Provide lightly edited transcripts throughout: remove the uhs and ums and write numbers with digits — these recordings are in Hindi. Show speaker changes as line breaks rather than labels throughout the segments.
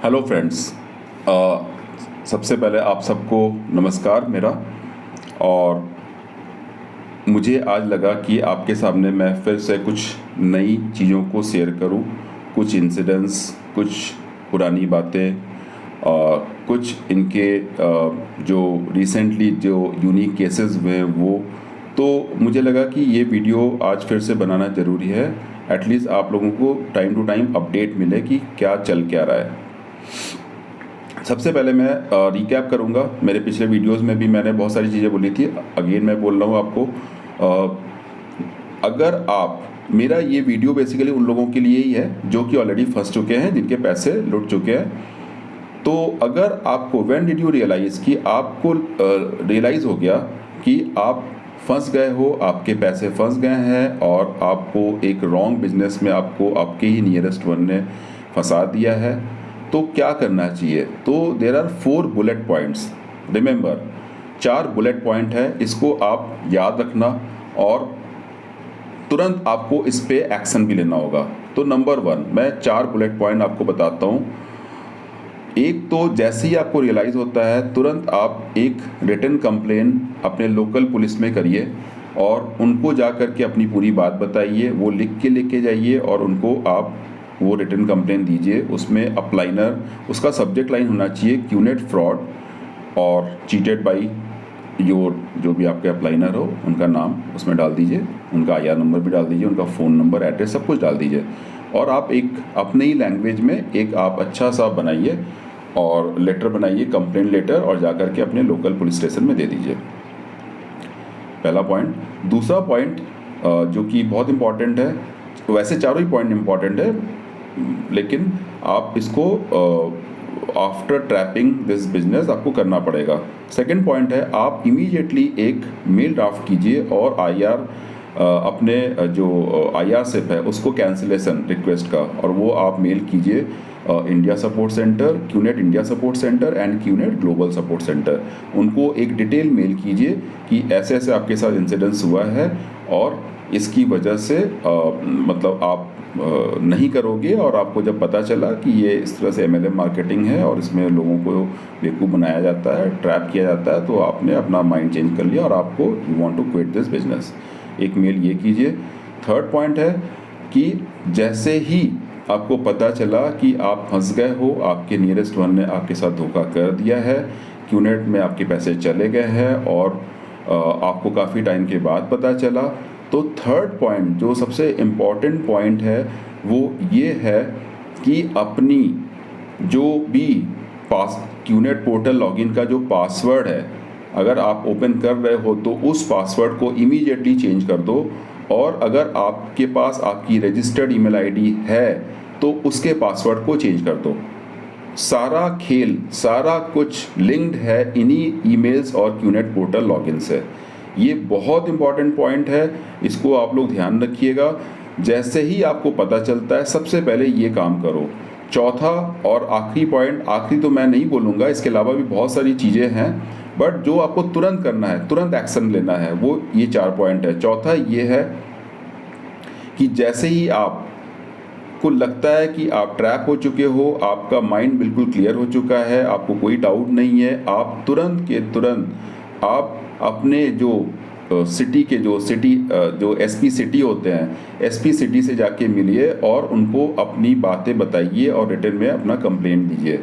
Hello friends. सबसे पहले आप सबको नमस्कार मेरा। और मुझे आज लगा कि आपके सामने मैं फिर से कुछ नई चीज़ों को शेयर करूं, कुछ इंसिडेंट्स, कुछ पुरानी बातें, कुछ इनके जो रिसेंटली जो यूनिक केसेस हुए वो। तो मुझे लगा कि ये वीडियो आज फिर से बनाना ज़रूरी है, एटलीस्ट आप लोगों को टाइम टू टाइम अपडेट मिले कि क्या चल क्या रहा है। सबसे पहले मैं रिकैप करूंगा। मेरे पिछले वीडियोस में भी मैंने बहुत सारी चीज़ें बोली थी, अगेन मैं बोल रहा हूँ आपको। अगर आप मेरा ये वीडियो बेसिकली उन लोगों के लिए ही है जो कि ऑलरेडी फंस चुके हैं, जिनके पैसे लुट चुके हैं। तो अगर आपको व्हेन डिड यू रियलाइज़ कि आपको रियलाइज़ हो गया कि आप फंस गए हो, आपके पैसे फंस गए हैं और आपको एक रॉन्ग बिजनेस में आपको आपके ही नियरेस्ट वन ने फंसा दिया है, तो क्या करना चाहिए। तो there are 4 bullet points. Remember, 4 bullet point है, इसको आप याद रखना और तुरंत आपको इस पे एक्शन भी लेना होगा। तो नंबर 1, मैं 4 बुलेट पॉइंट आपको बताता हूँ। एक तो जैसे ही आपको रियलाइज़ होता है, तुरंत आप एक रिटन कंप्लेन अपने लोकल पुलिस में करिए और उनको जा कर के अपनी पूरी बात बताइए। वो लिख के लेके जाइए और उनको आप वो रिटन कंप्लेन दीजिए। उसमें अपलाइनर, उसका सब्जेक्ट लाइन होना चाहिए क्यूनेट फ्रॉड और चीटेड बाई योर, जो भी आपके अपलाइनर हो उनका नाम उसमें डाल दीजिए, उनका आईआर नंबर भी डाल दीजिए, उनका फ़ोन नंबर, एड्रेस, सब कुछ डाल दीजिए। और आप एक अपने ही लैंग्वेज में एक आप अच्छा सा बनाइए और लेटर बनाइए, कंप्लेंट लेटर, और जा कर के अपने लोकल पुलिस स्टेशन में दे दीजिए। पहला पॉइंट। दूसरा पॉइंट जो कि बहुत इम्पॉर्टेंट है, वैसे चारों ही पॉइंट इम्पॉर्टेंट है, लेकिन आप इसको आफ्टर ट्रैपिंग दिस बिजनेस आपको करना पड़ेगा। सेकंड पॉइंट है, आप इमीडिएटली एक मेल ड्राफ्ट कीजिए और आईआर अपने जो आईआरशिप है उसको कैंसिलेशन रिक्वेस्ट का, और वो आप मेल कीजिए India support centre, QNet India support centre and QNet global support centre. उनको एक डिटेल मेल कीजिए कि ऐसे ऐसे आपके साथ इंसिडेंस हुआ है और इसकी वजह से मतलब आप नहीं करोगे, और आपको जब पता चला कि ये इस तरह से एमएलएम मार्केटिंग है और इसमें लोगों को बेवकूफ़ बनाया जाता है, ट्रैप किया जाता है, तो आपने अपना माइंड चेंज कर लिया और आपको you want to quit this business. एक मेल ये कीजिए। थर्ड पॉइंट है कि जैसे ही आपको पता चला कि आप फंस गए हो, आपके नियरेस्ट वन ने आपके साथ धोखा कर दिया है, क्यूनेट में आपके पैसे चले गए हैं और आपको काफ़ी टाइम के बाद पता चला, तो थर्ड पॉइंट जो सबसे इम्पॉर्टेंट पॉइंट है वो ये है कि अपनी जो भी क्यूनेट पोर्टल लॉगिन का जो पासवर्ड है, अगर आप ओपन कर रहे हो तो उस पासवर्ड को इमीडिएटली चेंज कर दो। और अगर आपके पास आपकी रजिस्टर्ड ईमेल आईडी है तो उसके पासवर्ड को चेंज कर दो। सारा खेल, सारा कुछ लिंक्ड है इन्हीं ईमेल्स और क्यूनेट पोर्टल लॉगिन से। ये बहुत इंपॉर्टेंट पॉइंट है, इसको आप लोग ध्यान रखिएगा। जैसे ही आपको पता चलता है सबसे पहले ये काम करो। चौथा और आखिरी पॉइंट, आखिरी तो मैं नहीं बोलूँगा, इसके अलावा भी बहुत सारी चीज़ें हैं, बट जो आपको तुरंत करना है, तुरंत एक्शन लेना है, वो ये 4 पॉइंट है। चौथा ये है कि जैसे ही आप को लगता है कि आप ट्रैप हो चुके हो, आपका माइंड बिल्कुल क्लियर हो चुका है, आपको कोई डाउट नहीं है, आप तुरंत के तुरंत आप अपने जो सिटी के जो एसपी सिटी होते हैं, एसपी सिटी से जाके मिलिए और उनको अपनी बातें बताइए और रिटर्न में अपना कंप्लेंट दीजिए।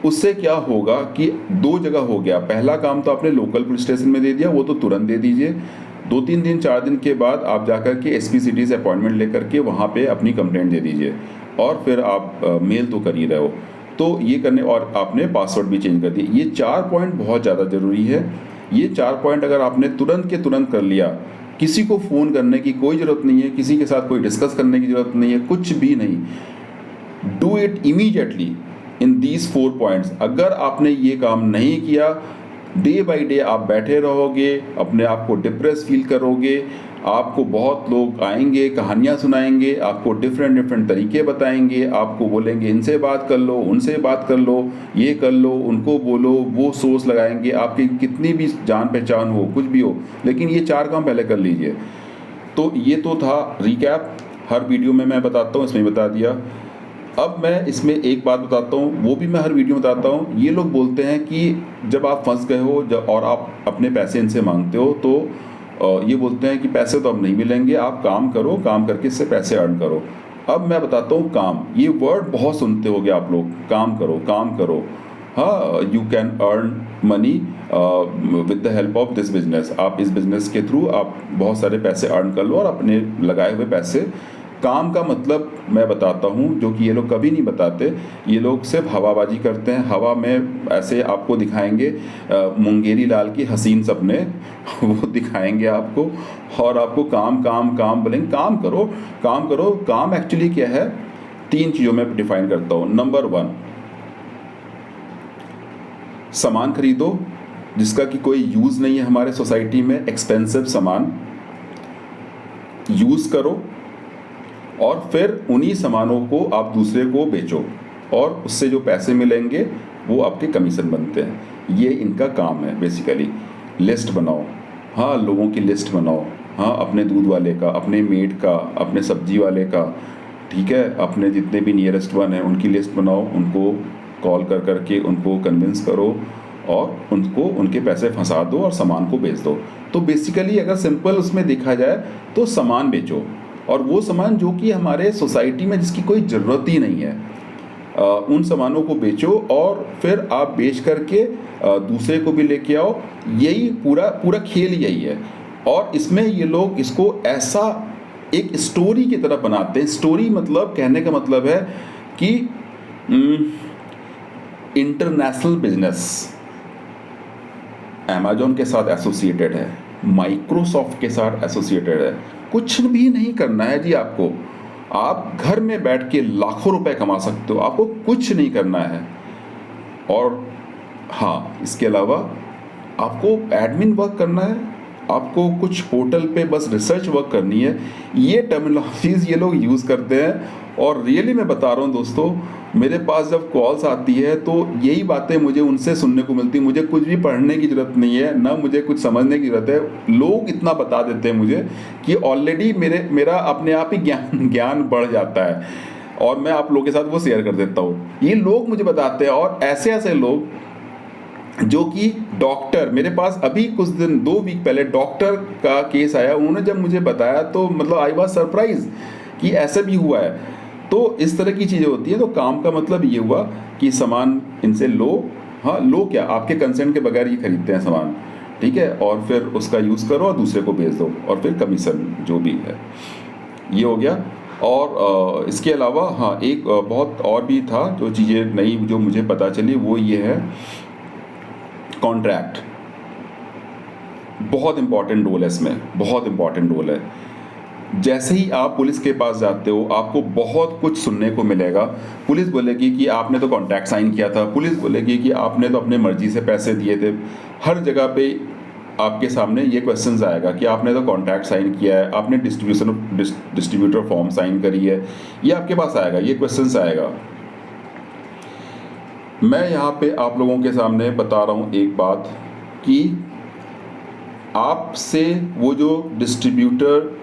उससे क्या होगा कि 2 जगह हो गया। पहला काम तो आपने लोकल पुलिस स्टेशन में दे दिया, वो तो तुरंत दे दीजिए। 2-3 दिन 4 दिन के बाद आप जाकर के एसपी सिटी से अपॉइंटमेंट लेकर के वहाँ पे अपनी कंप्लेंट दे दीजिए, और फिर आप मेल तो कर ही रहे हो, तो ये करने, और आपने पासवर्ड भी चेंज कर दिए। ये 4 पॉइंट बहुत ज़्यादा ज़रूरी है। ये 4 पॉइंट अगर आपने तुरंत के तुरंत कर लिया, किसी को फ़ोन करने की कोई ज़रूरत नहीं है, किसी के साथ कोई डिस्कस करने की ज़रूरत नहीं है, कुछ भी नहीं। Do it immediately in these 4 points. अगर आपने ये काम नहीं किया, डे बाय डे आप बैठे रहोगे, अपने आप को डिप्रेस फील करोगे, आपको बहुत लोग आएंगे, कहानियाँ सुनाएंगे, आपको डिफरेंट तरीके बताएंगे, आपको बोलेंगे इनसे बात कर लो, उनसे बात कर लो, ये कर लो, उनको बोलो, वो सोर्स लगाएंगे, आपकी कितनी भी जान पहचान हो, कुछ भी हो, लेकिन ये 4 काम पहले कर लीजिए। तो ये तो था रिकैप, हर वीडियो में मैं बताता हूँ, इसमें बता दिया। अब मैं इसमें एक बात बताता हूँ, वो भी मैं हर वीडियो में बताता हूँ। ये लोग बोलते हैं कि जब आप फंस गए हो और आप अपने पैसे इनसे मांगते हो तो ये बोलते हैं कि पैसे तो अब नहीं मिलेंगे, आप काम करो, काम करके इससे पैसे अर्न करो। अब मैं बताता हूँ काम, ये वर्ड बहुत सुनते होगे आप लोग, काम करो, काम करो। हाँ, you can earn money with the help of this business. आप इस बिजनेस के थ्रू आप बहुत सारे पैसे अर्न कर लो और अपने लगाए हुए पैसे। काम का मतलब मैं बताता हूँ, जो कि ये लोग कभी नहीं बताते। ये लोग सिर्फ हवाबाजी करते हैं, हवा में ऐसे आपको दिखाएंगे मुंगेरी लाल की हसीन सपने वो दिखाएंगे आपको, और आपको काम काम काम बोलेंगे। काम करो, काम करो। काम एक्चुअली क्या है, 3 चीज़ों में डिफाइन करता हूँ। नंबर 1, सामान खरीदो जिसका कि कोई यूज़ नहीं है हमारे सोसाइटी में, एक्सपेंसिव सामान यूज़ करो और फिर उन्हीं सामानों को आप दूसरे को बेचो और उससे जो पैसे मिलेंगे वो आपके कमीशन बनते हैं। ये इनका काम है बेसिकली। लिस्ट बनाओ, हाँ, लोगों की लिस्ट बनाओ, हाँ, अपने दूध वाले का, अपने मेड का, अपने सब्जी वाले का, ठीक है, अपने जितने भी नियरेस्ट वन हैं उनकी लिस्ट बनाओ, उनको कॉल कर करके उनको कन्विंस करो और उनको उनके पैसे फंसा दो और सामान को बेच दो। तो बेसिकली अगर सिंपल उसमें देखा जाए तो सामान बेचो, और वो सामान जो कि हमारे सोसाइटी में जिसकी कोई ज़रूरत ही नहीं है, उन सामानों को बेचो और फिर आप बेच करके दूसरे को भी लेके आओ। यही पूरा पूरा खेल यही है। और इसमें ये लोग इसको ऐसा एक स्टोरी की तरह बनाते हैं। स्टोरी मतलब, कहने का मतलब है कि इंटरनेशनल बिजनेस अमेजोन के साथ एसोसिएटेड है, माइक्रोसॉफ्ट के साथ एसोसिएटेड है। कुछ भी नहीं करना है जी आपको, आप घर में बैठ के लाखों रुपए कमा सकते हो, आपको कुछ नहीं करना है। और हाँ, इसके अलावा आपको एडमिन वर्क करना है, आपको कुछ पोर्टल पे बस रिसर्च वर्क करनी है। ये टर्मिनोलॉजीज ये लोग यूज़ करते हैं और रियली मैं बता रहा हूँ दोस्तों, मेरे पास जब कॉल्स आती है तो यही बातें मुझे उनसे सुनने को मिलती है। मुझे कुछ भी पढ़ने की ज़रूरत नहीं है, ना मुझे कुछ समझने की ज़रूरत है। लोग इतना बता देते हैं मुझे कि ऑलरेडी मेरा अपने आप ही ज्ञान बढ़ जाता है और मैं आप लोगों के साथ वो शेयर कर देता हूँ। ये लोग मुझे बताते हैं, और ऐसे ऐसे लोग जो कि डॉक्टर, मेरे पास अभी कुछ दिन 2 वीक पहले डॉक्टर का केस आया। उन्होंने जब मुझे बताया तो मतलब आई वाज सरप्राइज कि ऐसा भी हुआ है। तो इस तरह की चीज़ें होती हैं। तो काम का मतलब ये हुआ कि सामान इनसे लो, हाँ, लो क्या, आपके कंसेंट के बगैर ये खरीदते हैं सामान, ठीक है, और फिर उसका यूज़ करो और दूसरे को बेच दो और फिर कमीशन जो भी है, ये हो गया। और इसके अलावा हाँ, एक बहुत और भी था जो चीज़ें नई जो मुझे पता चली, वो ये है कॉन्ट्रैक्ट। बहुत इंपॉर्टेंट रोल है इसमें, बहुत इंपॉर्टेंट रोल है। जैसे ही आप पुलिस के पास जाते हो आपको बहुत कुछ सुनने को मिलेगा। पुलिस बोलेगी कि आपने तो कॉन्ट्रैक्ट साइन किया था, पुलिस बोलेगी कि आपने तो अपने मर्जी से पैसे दिए थे। हर जगह पे आपके सामने ये क्वेश्चंस आएगा कि आपने तो कॉन्ट्रैक्ट साइन किया है, आपने डिस्ट्रीब्यूटर फॉर्म साइन करी है, ये आपके पास आएगा, ये क्वेश्चंस आएगा। मैं यहाँ पे आप लोगों के सामने बता रहा हूँ एक बात कि आपसे वो जो डिस्ट्रीब्यूटर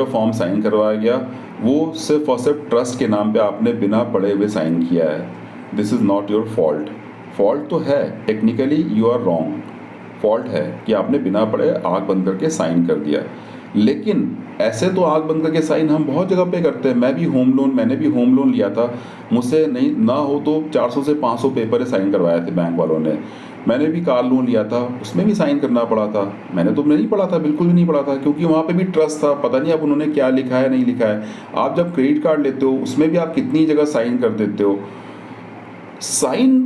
फॉर्म साइन करवाया गया, वो सिर्फ और सिर्फ ट्रस्ट के नाम पे आपने बिना पढ़े हुए साइन किया है। This is not your fault. Fault तो है, technically you are wrong. Fault है कि आपने बिना पढ़े आँख बंद करके साइन कर दिया। लेकिन ऐसे तो आँख बंद करके साइन हम बहुत जगह पे करते हैं। मैंने भी होम लोन लिया था, मुझसे नहीं ना हो तो 400 से 500 पेपर साइन करवाए थे बैंक वालों ने। मैंने भी कार लोन लिया था, उसमें भी साइन करना पड़ा था। मैंने तो नहीं पढ़ा था, बिल्कुल भी नहीं पढ़ा था, क्योंकि वहाँ पे भी ट्रस्ट था। पता नहीं अब उन्होंने क्या लिखा है नहीं लिखा है। आप जब क्रेडिट कार्ड लेते हो उसमें भी आप कितनी जगह साइन कर देते हो। साइन,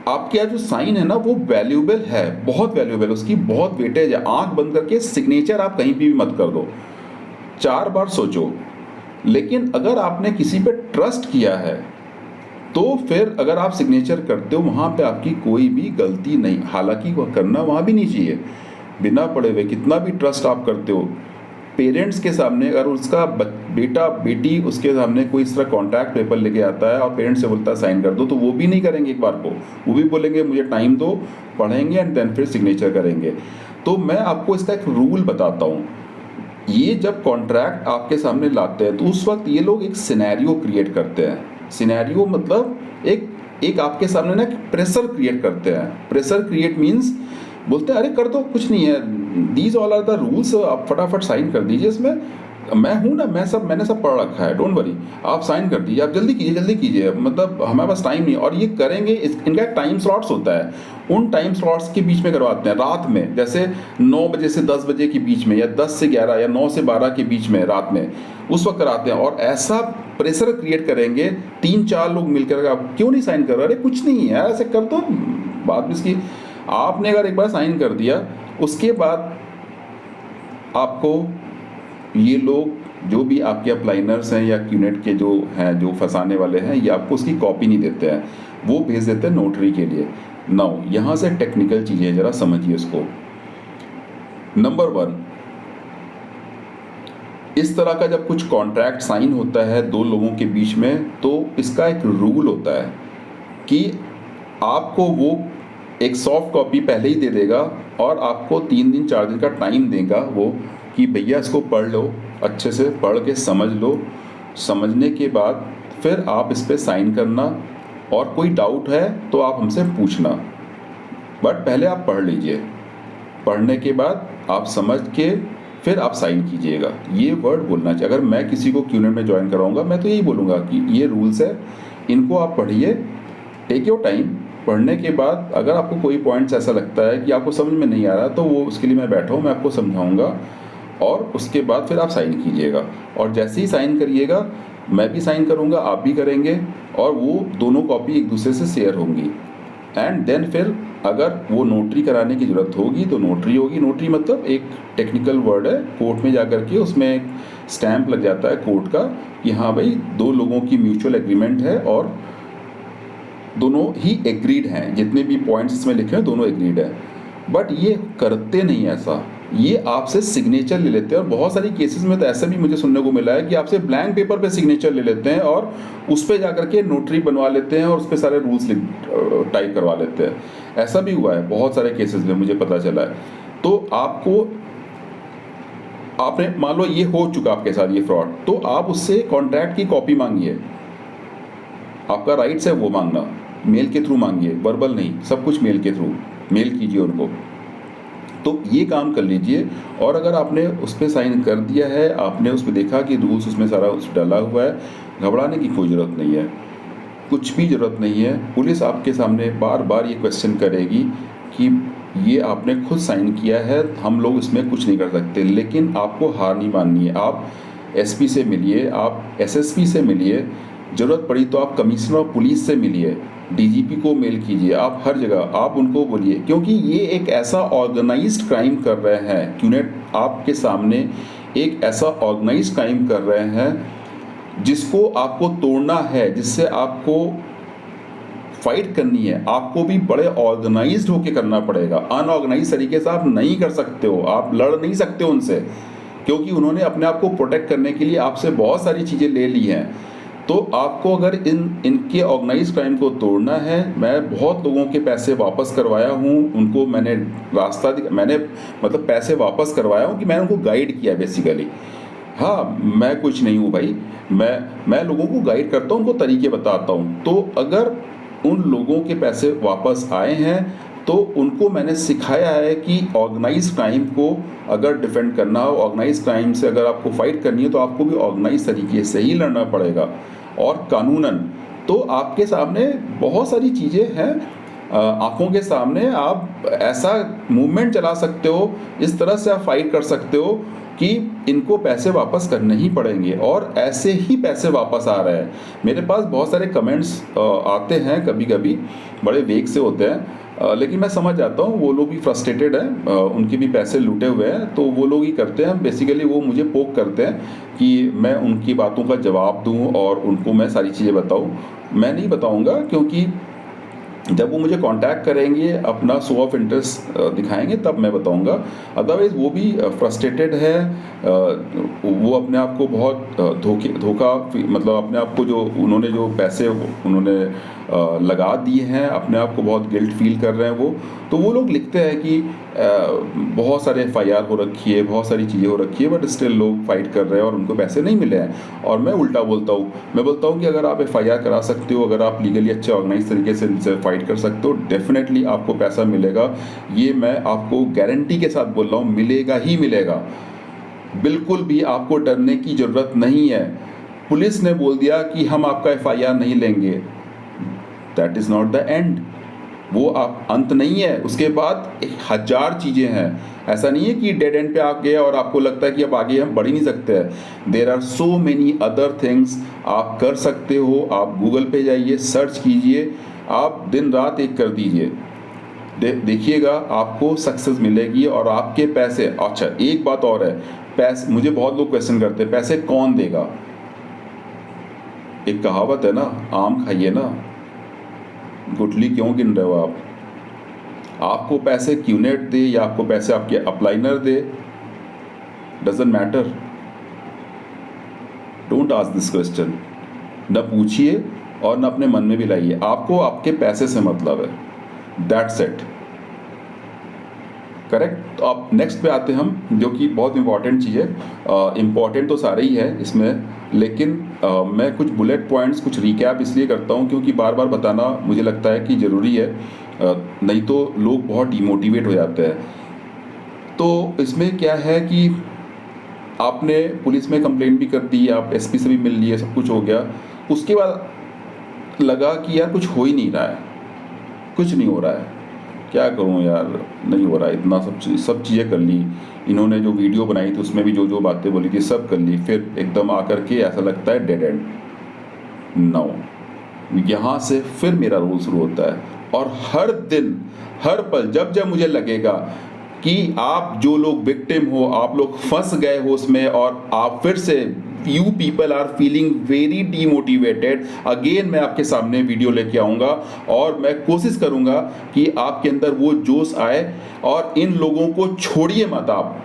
आपके यहाँ जो साइन है ना वो वैल्यूएबल है, बहुत वैल्यूएबल, उसकी बहुत वेटेज है। आंख बंद करके सिग्नेचर आप कहीं भी मत कर दो, 4 बार सोचो। लेकिन अगर आपने किसी पे ट्रस्ट किया है तो फिर अगर आप सिग्नेचर करते हो वहाँ पे आपकी कोई भी गलती नहीं। हालांकि वो करना वहाँ भी नहीं चाहिए बिना पढ़े हुए। कितना भी ट्रस्ट आप करते हो, पेरेंट्स के सामने अगर उसका बेटा बेटी उसके सामने कोई इस तरह कॉन्ट्रैक्ट पेपर लेके आता है और पेरेंट्स से बोलता है साइन कर दो, तो वो भी नहीं करेंगे एक बार को। वो भी बोलेंगे मुझे टाइम दो, पढ़ेंगे एंड देन फिर सिग्नेचर करेंगे। तो मैं आपको इसका एक रूल बताता हूँ। ये जब कॉन्ट्रैक्ट आपके सामने लाते हैं तो उस वक्त ये लोग एक सिनेरियो क्रिएट करते हैं। सिनेरियो मतलब एक एक आपके सामने ना प्रेशर क्रिएट करते हैं। प्रेशर क्रिएट मीन्स बोलते हैं अरे कर दो, कुछ नहीं है, these all are the rules, आप फटाफट साइन कर दीजिए, इसमें मैं हूँ ना, मैंने सब पढ़ रखा है, डोंट वरी, आप साइन कर दीजिए, आप जल्दी कीजिए, मतलब हमारे पास टाइम नहीं। और ये करेंगे, इनका टाइम स्लॉट्स होता है, उन टाइम स्लॉट्स के बीच में करवाते हैं रात में, जैसे 9 बजे से 10 बजे के बीच में, या 10 से 11 या 9 से 12 के बीच में रात में, उस वक्त कराते हैं। और ऐसा प्रेशर क्रिएट करेंगे, 3-4 लोग मिलकर, आप क्यों नहीं साइन कर रहे, अरे कुछ नहीं है यार, ऐसे कर दो, बात भी इसकी। आपने अगर एक बार साइन कर दिया, उसके बाद आपको ये लोग जो भी आपके अप्लाइनर्स हैं या क्यूनेट के जो हैं, जो फंसाने वाले हैं, ये आपको उसकी कॉपी नहीं देते हैं, वो भेज देते हैं नोटरी के लिए। नाउ यहाँ से टेक्निकल चीज़ें ज़रा समझिए इसको। नंबर 1, इस तरह का जब कुछ कॉन्ट्रैक्ट साइन होता है 2 लोगों के बीच में, तो इसका एक रूल होता है कि आपको वो एक सॉफ्ट कॉपी पहले ही दे देगा और आपको 3 दिन 4 दिन का टाइम देगा वो, कि भैया इसको पढ़ लो, अच्छे से पढ़ के समझ लो, समझने के बाद फिर आप इस पर साइन करना, और कोई डाउट है तो आप हमसे पूछना, बट पहले आप पढ़ लीजिए। पढ़ने के बाद आप समझ के फिर आप साइन कीजिएगा, ये वर्ड बोलना चाहिए। अगर मैं किसी को क्यूनेट में ज्वाइन कराऊंगा, मैं तो यही बोलूँगा कि ये रूल्स है, इनको आप पढ़िए, टेक योर टाइम। पढ़ने के बाद अगर आपको कोई पॉइंट्स ऐसा लगता है कि आपको समझ में नहीं आ रहा, तो वो उसके लिए मैं बैठा हूँ, मैं आपको समझाऊंगा, और उसके बाद फिर आप साइन कीजिएगा। और जैसे ही साइन करिएगा, मैं भी साइन करूँगा, आप भी करेंगे, और वो दोनों कॉपी एक दूसरे से शेयर होंगी। एंड देन फिर अगर वो नोटरी कराने की ज़रूरत होगी तो नोटरी होगी। नोटरी मतलब एक टेक्निकल वर्ड है, कोर्ट में जाकर के उसमें एक स्टैंप लग जाता है कोर्ट का, कि हाँ भाई 2 लोगों की म्यूचुअल एग्रीमेंट है और दोनों ही एग्रीड हैं, जितने भी पॉइंट्स इसमें लिखे हैं दोनों एग्रीड है। बट ये करते नहीं ऐसा, ये आपसे सिग्नेचर ले लेते हैं। और बहुत सारी केसेस में तो ऐसा भी मुझे सुनने को मिला है कि आपसे ब्लैंक पेपर पे सिग्नेचर ले लेते हैं और उस पर जाकर के नोटरी बनवा लेते हैं और उस पर सारे रूल्स टाइप करवा लेते हैं। ऐसा भी हुआ है बहुत सारे केसेस में, मुझे पता चला है। तो आपने मान लो ये हो चुका आपके साथ ये फ्रॉड, तो आप उससे कॉन्ट्रैक्ट की कॉपी मांगिए, आपका राइट्स है वो मांगना, मेल के थ्रू मांगिए, वर्बल नहीं, सब कुछ मेल के थ्रू, मेल कीजिए उनको। तो ये काम कर लीजिए। और अगर आपने उस पर साइन कर दिया है, आपने उस पर देखा कि रूल्स उसमें सारा डाला हुआ है, घबराने की कोई ज़रूरत नहीं है, कुछ भी ज़रूरत नहीं है। पुलिस आपके सामने बार बार ये क्वेश्चन करेगी कि ये आपने खुद साइन किया है, हम लोग इसमें कुछ नहीं कर सकते। लेकिन आपको हार नहीं माननी है, आप एसपी से मिलिए, आप एसएसपी से मिलिए, ज़रूरत पड़ी तो आप कमिश्नर ऑफ पुलिस से मिलिए, डीजीपी को मेल कीजिए, आप हर जगह आप उनको बोलिए, क्योंकि ये एक ऐसा ऑर्गेनाइज्ड क्राइम कर रहे हैं। क्यूनेट आपके सामने एक ऐसा ऑर्गेनाइज्ड क्राइम कर रहे हैं जिसको आपको तोड़ना है, जिससे आपको फाइट करनी है, आपको भी बड़े ऑर्गेनाइज्ड होकर करना पड़ेगा। अनऑर्गेनाइज तरीके से आप नहीं कर सकते हो, आप लड़ नहीं सकते उनसे, क्योंकि उन्होंने अपने आप को प्रोटेक्ट करने के लिए आपसे बहुत सारी चीज़ें ले ली हैं। तो आपको अगर इनके ऑर्गेनाइज क्राइम को तोड़ना है, मैं बहुत लोगों के पैसे वापस करवाया हूँ, उनको मैंने मैंने मतलब पैसे वापस करवाया हूँ, कि मैंने उनको गाइड किया बेसिकली। हाँ, मैं कुछ नहीं हूँ भाई, मैं लोगों को गाइड करता हूँ, उनको तरीके बताता हूँ। तो अगर उन लोगों के पैसे वापस आए हैं तो उनको मैंने सिखाया है कि ऑर्गेनाइज क्राइम को अगर डिफेंड करना हो, ऑर्गेनाइज क्राइम से अगर आपको फाइट करनी है, तो आपको भी ऑर्गेनाइज तरीके से ही लड़ना पड़ेगा और कानूनन। तो आपके सामने बहुत सारी चीज़ें हैं, आंखों के सामने आप ऐसा मूवमेंट चला सकते हो, इस तरह से आप फाइट कर सकते हो कि इनको पैसे वापस करने ही पड़ेंगे, और ऐसे ही पैसे वापस आ रहे हैं। मेरे पास बहुत सारे कमेंट्स आते हैं, कभी कभी बड़े वेग से होते हैं, लेकिन मैं समझ जाता हूँ वो लोग भी फ्रस्ट्रेटेड हैं, उनके भी पैसे लूटे हुए हैं, तो वो लोग ही करते हैं बेसिकली, वो मुझे पोक करते हैं कि मैं उनकी बातों का जवाब दूँ और उनको मैं सारी चीज़ें बताऊँ। मैं नहीं बताऊँगा, क्योंकि जब वो मुझे कांटेक्ट करेंगे, अपना शो ऑफ इंटरेस्ट दिखाएंगे, तब मैं बताऊंगा। अदरवाइज़ वो भी फ्रस्ट्रेटेड है, वो अपने आप को बहुत धोखा मतलब अपने आप को जो उन्होंने जो पैसे उन्होंने लगा दिए हैं, अपने आप को बहुत गिल्ट फील कर रहे हैं वो। तो वो लोग लिखते हैं कि बहुत सारे FIR हो रखी है, बहुत सारी चीज़ें हो रखी है, बट स्टिल लोग फाइट कर रहे हैं और उनको पैसे नहीं मिले हैं। और मैं उल्टा बोलता हूँ, मैं बोलता हूँ कि अगर आप FIR करा सकते हो, अगर आप लीगली अच्छे ऑर्गेनाइज तरीके से इनसे फाइट कर सकते हो, डेफिनेटली आपको पैसा मिलेगा। ये मैं आपको गारंटी के साथ बोल रहा हूँ, मिलेगा ही मिलेगा। बिल्कुल भी आपको डरने की ज़रूरत नहीं है। पुलिस ने बोल दिया कि हम आपका FIR नहीं लेंगे, that is not the end. वो आप अंत नहीं है, उसके बाद 1000 चीज़ें हैं। ऐसा नहीं है कि डेड एंड पे आ गए और आपको लगता है कि अब आगे हम बढ़ ही नहीं सकते हैं। There are so many other things आप कर सकते हो। आप गूगल पे जाइए, सर्च कीजिए, आप दिन रात एक कर दीजिए, देखिएगा आपको सक्सेस मिलेगी और आपके पैसे। अच्छा, एक बात और है, पैसे, मुझे बहुत लोग क्वेश्चन करते हैं पैसे कौन देगा। एक कहावत है ना, आम खाइए ना, गुठली क्यों गिन रहे हो आप। आपको पैसे क्यूनेट दे या आपको पैसे आपके अपलाइनर दे, doesn't matter. Don't ask this question. न पूछिए और न अपने मन में भी लाइए, आपको आपके पैसे से मतलब है, दैट्स इट। करेक्ट। तो अब नेक्स्ट पे आते हैं हम, जो कि बहुत इंपॉर्टेंट चीज़ है। इंपॉर्टेंट तो सारे ही है इसमें, लेकिन मैं कुछ बुलेट पॉइंट्स, कुछ रिकैप इसलिए करता हूँ क्योंकि बार बार बताना मुझे लगता है कि ज़रूरी है, नहीं तो लोग बहुत डिमोटिवेट हो जाते हैं। तो इसमें क्या है कि आपने पुलिस में कंप्लेंट भी कर दी, आप SP से भी मिल लिए, सब कुछ हो गया, उसके बाद लगा कि यार कुछ हो ही नहीं रहा है, कुछ नहीं हो रहा है, क्या करूं यार, नहीं हो रहा है, इतना सब चीज़ें कर ली, इन्होंने जो वीडियो बनाई थी उसमें भी जो जो बातें बोली थी सब कर ली, फिर एकदम आकर के ऐसा लगता है डेड एंड। नो, यहाँ से फिर मेरा रोल शुरू होता है और हर दिन, हर पल, जब जब मुझे लगेगा कि आप जो लोग विक्टिम हो, आप लोग फंस गए हो उसमें और आप फिर से you people are feeling very demotivated, again मैं आपके सामने वीडियो लेके आऊँगा और मैं कोशिश करूँगा कि आपके अंदर वो जोश आए। और इन लोगों को छोड़िए मत, आप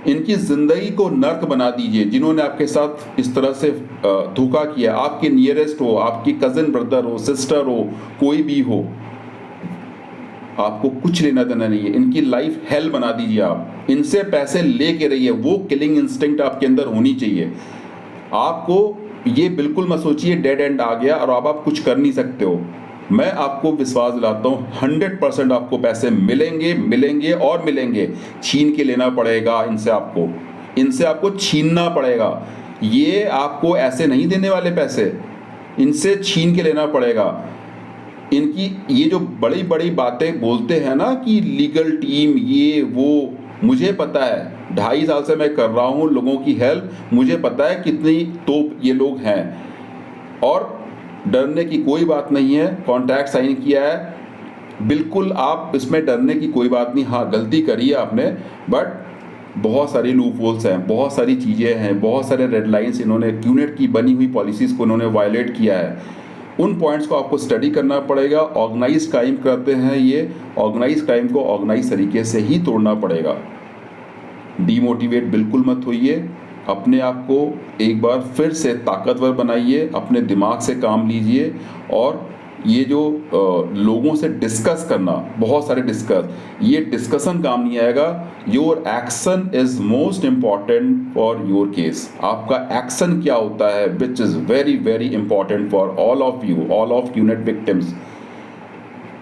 इनकी ज़िंदगी को नर्क बना दीजिए, जिन्होंने आपके साथ इस तरह से धोखा किया, आपके नियरेस्ट हो, आपकी कज़न ब्रदर हो, सिस्टर हो, कोई भी हो, आपको कुछ लेना देना नहीं है, इनकी लाइफ हेल बना दीजिए। आप इनसे पैसे लेके रहिए, वो किलिंग इंस्टिंक्ट आपके अंदर होनी चाहिए। आपको ये बिल्कुल मत सोचिए डेड एंड आ गया और अब आप कुछ कर नहीं सकते हो। मैं आपको विश्वास दिलाता हूँ 100% आपको पैसे मिलेंगे, मिलेंगे और मिलेंगे। छीन के लेना पड़ेगा इनसे आपको छीनना पड़ेगा। ये आपको ऐसे नहीं देने वाले पैसे, इनसे छीन के लेना पड़ेगा। इनकी ये जो बड़ी बड़ी बातें बोलते हैं ना कि लीगल टीम ये वो, मुझे पता है, 2.5 साल से मैं कर रहा हूँ लोगों की हेल्प, मुझे पता है कितनी तोप ये लोग हैं और डरने की कोई बात नहीं है। कॉन्ट्रैक्ट साइन किया है, बिल्कुल आप इसमें डरने की कोई बात नहीं। हाँ, गलती करी है आपने, बट बहुत सारी लूप होल्स हैं, बहुत सारी चीज़ें हैं, बहुत सारे रेड लाइन्स इन्होंने क्यूनेट की बनी हुई पॉलिसीज़ को इन्होंने वायलेट किया है। उन पॉइंट्स को आपको स्टडी करना पड़ेगा। ऑर्गेनाइज क्राइम करते हैं ये, ऑर्गेनाइज क्राइम को ऑर्गेनाइज तरीके से ही तोड़ना पड़ेगा। डीमोटिवेट बिल्कुल मत होइए, अपने आप को एक बार फिर से ताकतवर बनाइए, अपने दिमाग से काम लीजिए। और ये जो लोगों से डिस्कस करना, बहुत सारे ये डिस्कशन काम नहीं आएगा। Your action is most important for your case. आपका एक्शन क्या होता है, which is very very important for all of you, all of QNet victims.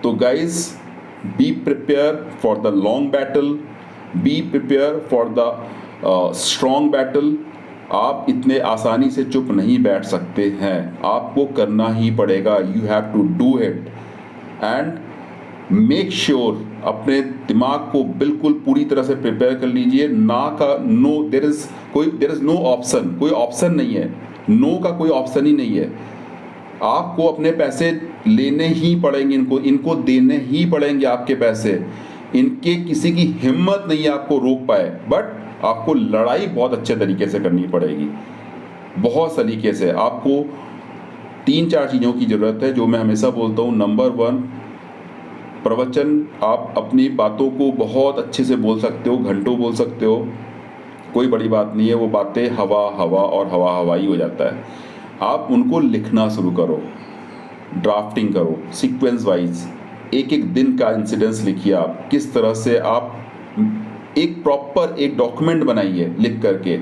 तो guys, be prepare for the long battle, be prepare for the strong battle. आप इतने आसानी से चुप नहीं बैठ सकते हैं, आपको करना ही पड़ेगा। You have to do it and make sure अपने दिमाग को बिल्कुल पूरी तरह से प्रिपेयर कर लीजिए। देयर इज नो ऑप्शन, कोई ऑप्शन नहीं है, नो का कोई ऑप्शन ही नहीं है। आपको अपने पैसे लेने ही पड़ेंगे, इनको देने ही पड़ेंगे आपके पैसे। इनके किसी की हिम्मत नहीं है आपको रोक पाए, बट आपको लड़ाई बहुत अच्छे तरीके से करनी पड़ेगी, बहुत सलीके से। आपको 3-4 चीज़ों की ज़रूरत है जो मैं हमेशा बोलता हूँ। नंबर 1, प्रवचन। आप अपनी बातों को बहुत अच्छे से बोल सकते हो, घंटों बोल सकते हो, कोई बड़ी बात नहीं है। वो बातें हवा और हवाई हो जाता है। आप उनको लिखना शुरू करो, ड्राफ्टिंग करो, सीक्वेंस वाइज। एक दिन का इंसिडेंस लिखिए, आप किस तरह से आप एक प्रॉपर एक डॉक्यूमेंट बनाइए लिख करके,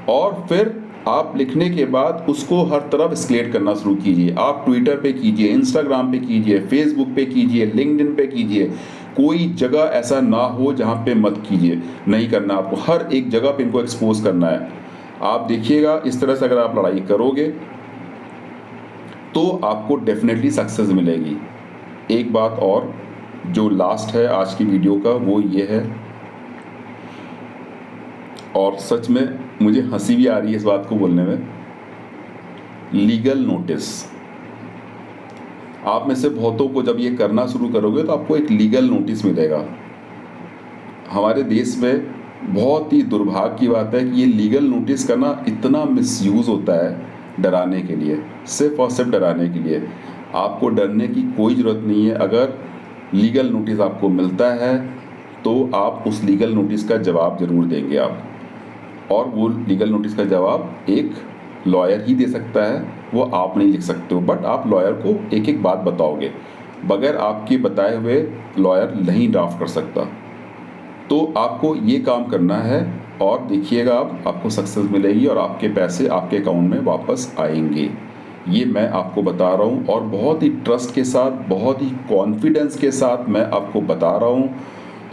और फिर आप लिखने के बाद उसको हर तरफ स्केलेट करना शुरू कीजिए। आप ट्विटर पे कीजिए, इंस्टाग्राम पे कीजिए, फेसबुक पे कीजिए, लिंक्डइन पे कीजिए। कोई जगह ऐसा ना हो जहाँ पे मत कीजिए, नहीं करना आपको, हर एक जगह पे इनको एक्सपोज करना है। आप देखिएगा इस तरह से अगर आप लड़ाई करोगे तो आपको डेफिनेटली सक्सेस मिलेगी। एक बात और जो लास्ट है आज की वीडियो का वो ये है, और सच में मुझे हंसी भी आ रही है इस बात को बोलने में, लीगल नोटिस। आप में से बहुतों को जब ये करना शुरू करोगे तो आपको एक लीगल नोटिस मिलेगा। हमारे देश में बहुत ही दुर्भाग्य की बात है कि ये लीगल नोटिस का ना इतना मिसयूज़ होता है डराने के लिए, सिर्फ और सिर्फ डराने के लिए। आपको डरने की कोई ज़रूरत नहीं है। अगर लीगल नोटिस आपको मिलता है तो आप उस लीगल नोटिस का जवाब ज़रूर देंगे आप, और वो लीगल नोटिस का जवाब एक लॉयर ही दे सकता है, वो आप नहीं लिख सकते हो। बट आप लॉयर को एक एक बात बताओगे, बगैर आपके बताए हुए लॉयर नहीं ड्राफ्ट कर सकता। तो आपको ये काम करना है, और देखिएगा आपको सक्सेस मिलेगी और आपके पैसे आपके अकाउंट में वापस आएंगे। ये मैं आपको बता रहा हूँ, और बहुत ही ट्रस्ट के साथ, बहुत ही कॉन्फिडेंस के साथ मैं आपको बता रहा हूँ।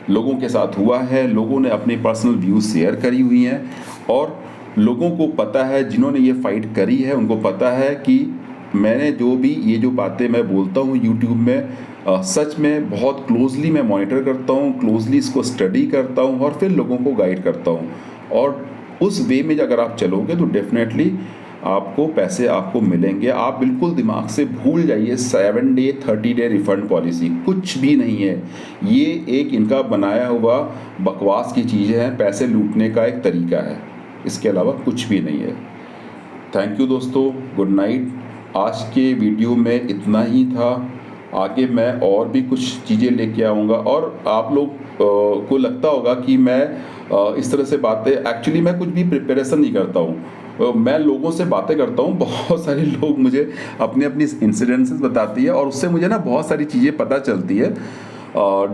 लोगों के साथ हुआ है, लोगों ने अपने पर्सनल व्यूज़ शेयर करी हुई हैं, और लोगों को पता है, जिन्होंने ये फाइट करी है उनको पता है कि मैंने जो भी ये जो बातें मैं बोलता हूँ यूट्यूब में, सच में बहुत क्लोजली मैं मॉनिटर करता हूँ, क्लोजली इसको स्टडी करता हूँ और फिर लोगों को गाइड करता हूँ। और उस वे में अगर आप चलोगे तो डेफिनेटली आपको पैसे आपको मिलेंगे। आप बिल्कुल दिमाग से भूल जाइए 7 डे 30 डे रिफ़ंड पॉलिसी, कुछ भी नहीं है। ये एक इनका बनाया हुआ बकवास की चीज़ें हैं, पैसे लूटने का एक तरीका है, इसके अलावा कुछ भी नहीं है। थैंक यू दोस्तों, गुड नाइट। आज के वीडियो में इतना ही था। आगे मैं और भी कुछ चीज़ें लेके आऊँगा, और आप लोग को लगता होगा कि मैं इस तरह से बातें, एक्चुअली मैं कुछ भी प्रिपरेशन नहीं करता हूँ, मैं लोगों से बातें करता हूँ। बहुत सारे लोग मुझे अपने अपनी इंसिडेंसेस बताती है, और उससे मुझे ना बहुत सारी चीज़ें पता चलती है।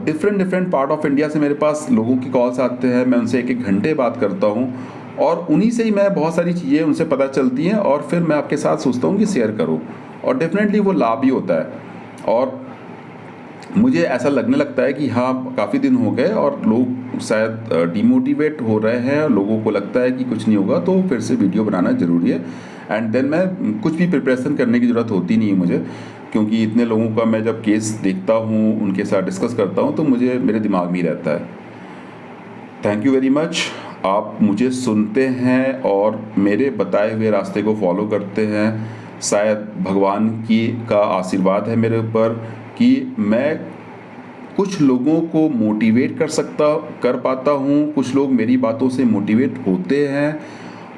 डिफरेंट पार्ट ऑफ इंडिया से मेरे पास लोगों की कॉल्स आते हैं, मैं उनसे 1-1 घंटे बात करता हूँ, और उन्हीं से ही मैं बहुत सारी चीज़ें उनसे पता चलती हैं, और फिर मैं आपके साथ सोचता हूँ कि शेयर करूँ, और डेफिनेटली वो लाभ ही होता है। और मुझे ऐसा लगने लगता है कि हाँ, काफ़ी दिन हो गए और लोग शायद डिमोटिवेट हो रहे हैं, लोगों को लगता है कि कुछ नहीं होगा, तो फिर से वीडियो बनाना ज़रूरी है। एंड देन मैं कुछ भी प्रिपरेशन करने की ज़रूरत होती नहीं है मुझे, क्योंकि इतने लोगों का मैं जब केस देखता हूँ, उनके साथ डिस्कस करता हूँ, तो मुझे मेरे दिमाग में ही रहता है। Thank you very much. आप मुझे सुनते हैं और मेरे बताए हुए रास्ते को फॉलो करते हैं। शायद भगवान की का आशीर्वाद है मेरे ऊपर कि मैं कुछ लोगों को मोटिवेट कर पाता हूँ, कुछ लोग मेरी बातों से मोटिवेट होते हैं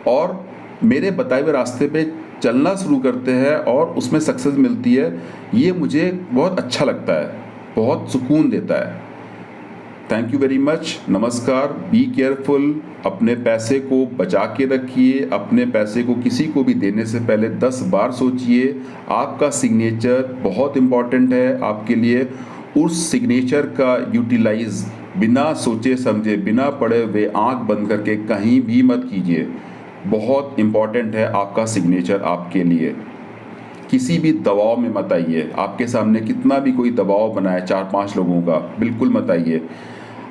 और मेरे बताए हुए रास्ते पे चलना शुरू करते हैं और उसमें सक्सेस मिलती है। ये मुझे बहुत अच्छा लगता है, बहुत सुकून देता है। Thank you very much. नमस्कार। Be careful. अपने पैसे को बचा के रखिए। अपने पैसे को किसी को भी देने से पहले 10 बार सोचिए। आपका सिग्नेचर बहुत इम्पॉर्टेंट है आपके लिए। उस सिग्नेचर का यूटिलाइज बिना सोचे समझे, बिना पढ़े हुए, आंख बंद करके कहीं भी मत कीजिए। बहुत इम्पॉर्टेंट है आपका सिग्नेचर आपके लिए। किसी भी दबाव में मत आइए। आपके सामने कितना भी कोई दबाव बनाए 4-5 लोगों का, बिल्कुल मत आइए।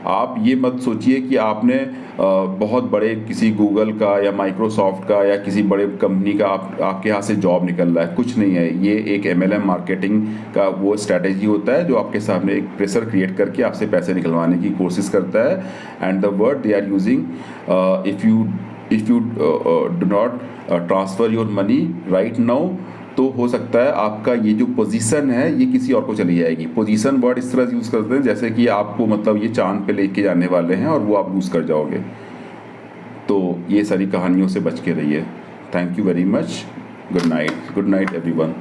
आप ये मत सोचिए कि आपने बहुत बड़े किसी गूगल का या माइक्रोसॉफ्ट का या किसी बड़े कंपनी का आपके यहाँ से जॉब निकल रहा है। कुछ नहीं है। ये एक MLM मार्केटिंग का वो स्ट्रैटेजी होता है जो आपके सामने एक प्रेशर क्रिएट करके आपसे पैसे निकलवाने की कोशिश करता है। And the word they are using, if you do not transfer your money right now, तो हो सकता है आपका ये जो पोजीशन है ये किसी और को चली जाएगी। पोजीशन वर्ड इस तरह से यूज़ करते हैं जैसे कि आपको मतलब ये चांद पे लेके जाने वाले हैं और वो आप लूज़ कर जाओगे। तो ये सारी कहानियों से बच के रहिए। Thank you very much. Good night everyone.